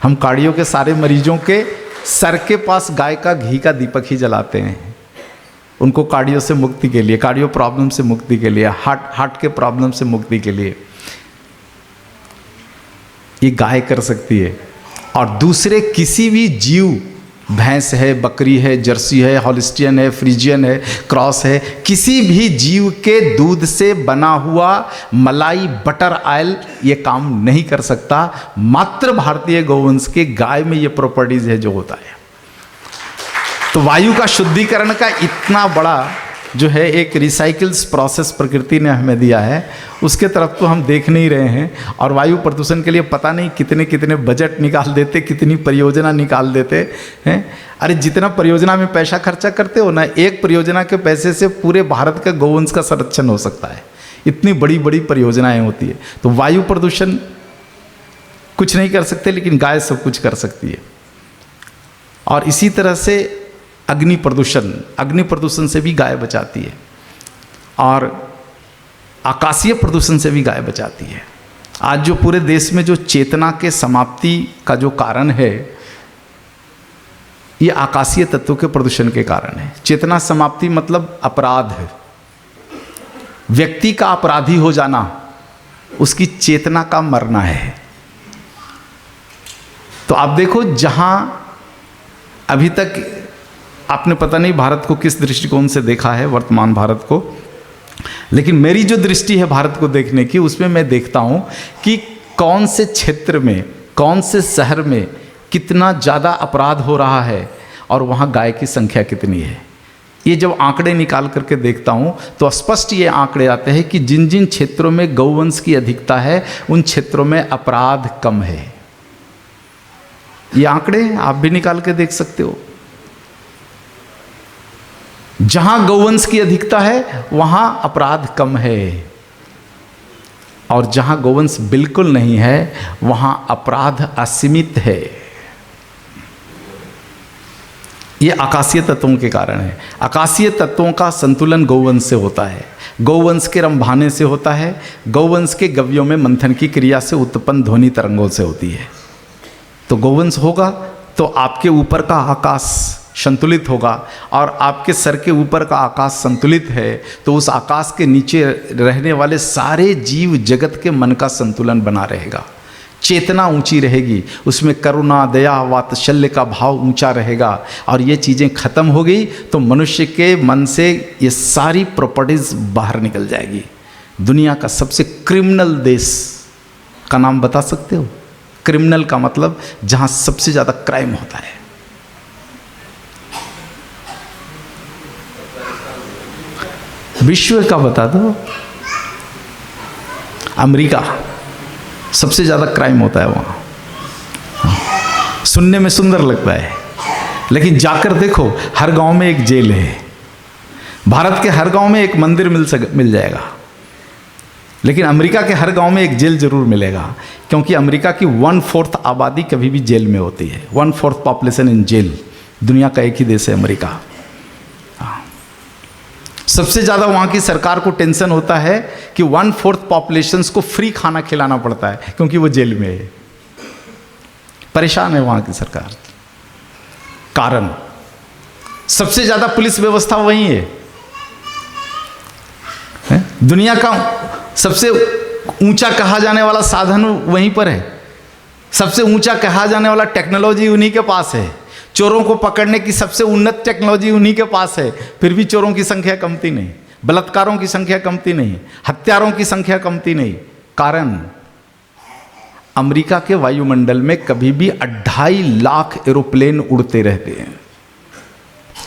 हम कार्डियो के सारे मरीजों के सर के पास गाय का घी का दीपक ही जलाते हैं, उनको कार्डियो से मुक्ति के लिए, कार्डियो प्रॉब्लम से मुक्ति के लिए, हार्ट के प्रॉब्लम से मुक्ति के लिए। ये गाय कर सकती है। और दूसरे किसी भी जीव, भैंस है, बकरी है, जर्सी है, हॉलिस्टियन है, फ्रीजियन है, क्रॉस है, किसी भी जीव के दूध से बना हुआ मलाई, बटर, ऑयल ये काम नहीं कर सकता। मात्र भारतीय गौवंश के गाय में ये प्रॉपर्टीज है जो होता है। तो वायु का शुद्धिकरण का इतना बड़ा जो है एक रिसाइकल्स प्रोसेस प्रकृति ने हमें दिया है, उसके तरफ तो हम देख नहीं रहे हैं। और वायु प्रदूषण के लिए पता नहीं कितने कितने बजट निकाल देते, कितनी परियोजना निकाल देते हैं। अरे जितना परियोजना में पैसा खर्चा करते हो ना, एक परियोजना के पैसे से पूरे भारत का गौवंश का संरक्षण हो सकता है। इतनी बड़ी बड़ी परियोजनाएं होती है। तो वायु प्रदूषण कुछ नहीं कर सकते, लेकिन गाय सब कुछ कर सकती है। और इसी तरह से अग्नि प्रदूषण से भी गाय बचाती है, और आकाशीय प्रदूषण से भी गाय बचाती है। आज जो पूरे देश में जो चेतना के समाप्ति का जो कारण है, ये आकाशीय तत्वों के प्रदूषण के कारण है। चेतना समाप्ति मतलब अपराध है, व्यक्ति का अपराधी हो जाना, उसकी चेतना का मरना है। तो आप देखो, जहां अभी तक आपने पता नहीं भारत को किस दृष्टिकोण से देखा है, वर्तमान भारत को, लेकिन मेरी जो दृष्टि है भारत को देखने की, उसमें मैं देखता हूं कि कौन से क्षेत्र में, कौन से शहर में कितना ज़्यादा अपराध हो रहा है और वहाँ गाय की संख्या कितनी है। ये जब आंकड़े निकाल करके देखता हूँ तो स्पष्ट ये आंकड़े आते हैं कि जिन जिन क्षेत्रों में गौवंश की अधिकता है, उन क्षेत्रों में अपराध कम है। ये आंकड़े आप भी निकाल के देख सकते हो। जहां गौवंश की अधिकता है वहां अपराध कम है, और जहां गौवंश बिल्कुल नहीं है वहां अपराध असीमित है। यह आकाशीय तत्वों के कारण है। आकाशीय तत्वों का संतुलन गौवंश से होता है, गौवंश के रंभाने से होता है, गौवंश के गव्यों में मंथन की क्रिया से उत्पन्न ध्वनि तरंगों से होती है। तो गौवंश होगा तो आपके ऊपर का आकाश संतुलित होगा, और आपके सर के ऊपर का आकाश संतुलित है तो उस आकाश के नीचे रहने वाले सारे जीव जगत के मन का संतुलन बना रहेगा। चेतना ऊंची रहेगी, उसमें करुणा, दया, वात्सल्य का भाव ऊंचा रहेगा। और ये चीज़ें खत्म हो गई तो मनुष्य के मन से ये सारी प्रॉपर्टीज बाहर निकल जाएगी। दुनिया का सबसे क्रिमिनल देश का नाम बता सकते हो? क्रिमिनल का मतलब जहां सबसे ज़्यादा क्राइम होता है। विश्व का बता दो। अमेरिका, सबसे ज़्यादा क्राइम होता है वहाँ। सुनने में सुंदर लगता है, लेकिन जाकर देखो हर गांव में एक जेल है। भारत के हर गांव में एक मंदिर मिल जाएगा, लेकिन अमेरिका के हर गांव में एक जेल जरूर मिलेगा, क्योंकि अमेरिका की 1/4 आबादी कभी भी जेल में होती है। 1/4 पॉपुलेशन इन जेल। दुनिया का एक ही देश है अमेरिका। सबसे ज़्यादा वहाँ की सरकार को टेंशन होता है कि 1/4 पॉपुलेशंस को फ्री खाना खिलाना पड़ता है, क्योंकि वो जेल में है। परेशान है वहाँ की सरकार। कारण सबसे ज़्यादा पुलिस व्यवस्था वहीं है। दुनिया का सबसे ऊंचा कहा जाने वाला साधन वहीं पर है। सबसे ऊंचा कहा जाने वाला टेक्नोलॉजी उन्हीं के पास है। चोरों को पकड़ने की सबसे उन्नत टेक्नोलॉजी उन्हीं के पास है, फिर भी चोरों की संख्या कमती नहीं, बलात्कारों की संख्या कमती नहीं, हत्यारों की संख्या कमती नहीं। कारण अमेरिका के वायुमंडल में कभी भी 2.5 लाख एरोप्लेन उड़ते रहते हैं।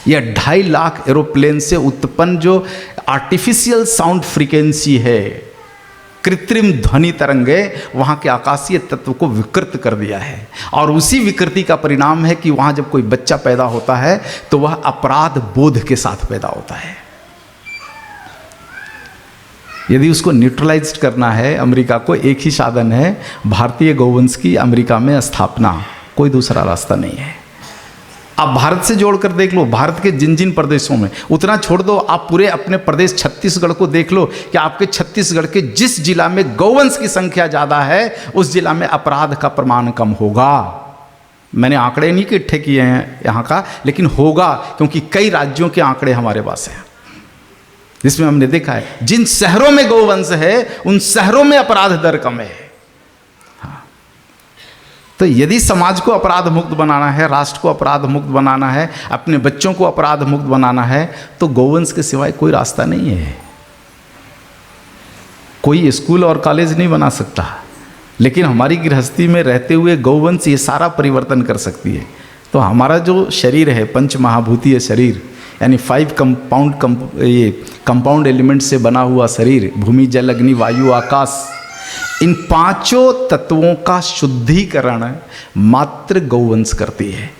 ये 2.5 लाख एरोप्लेन से उत्पन्न जो आर्टिफिशियल साउंड फ्रीक्वेंसी है, कृत्रिम ध्वनि तरंगे, वहाँ के आकाशीय तत्व को विकृत कर दिया है। और उसी विकृति का परिणाम है कि वहाँ जब कोई बच्चा पैदा होता है तो वह अपराध बोध के साथ पैदा होता है। यदि उसको न्यूट्रलाइज करना है अमेरिका को, एक ही साधन है, भारतीय गौवंश की अमेरिका में स्थापना। कोई दूसरा रास्ता नहीं है। आप भारत से जोड़कर देख लो, भारत के जिन जिन प्रदेशों में, उतना छोड़ दो, आप पूरे अपने प्रदेश छत्तीसगढ़ को देख लो कि आपके छत्तीसगढ़ के जिस जिला में गौवंश की संख्या ज़्यादा है उस जिला में अपराध का प्रमाण कम होगा। मैंने आंकड़े नहीं इकट्ठे किए हैं यहाँ का, लेकिन होगा, क्योंकि कई राज्यों के आंकड़े हमारे पास हैं जिसमें हमने देखा है जिन शहरों में गौवंश है उन शहरों में अपराध दर कम है। हाँ। तो यदि समाज को अपराध मुक्त बनाना है, राष्ट्र को अपराध मुक्त बनाना है, अपने बच्चों को अपराध मुक्त बनाना है, तो गौवंश के सिवाय कोई रास्ता नहीं है। कोई स्कूल और कॉलेज नहीं बना सकता, लेकिन हमारी गृहस्थी में रहते हुए गौवंश ये सारा परिवर्तन कर सकती है। तो हमारा जो शरीर है, पंच महाभूतीय शरीर, यानी 5 कंपाउंड एलिमेंट से बना हुआ शरीर, भूमि जल अग्नि वायु आकाश, इन 5 तत्वों का शुद्धिकरण मात्र गौवंश करती है।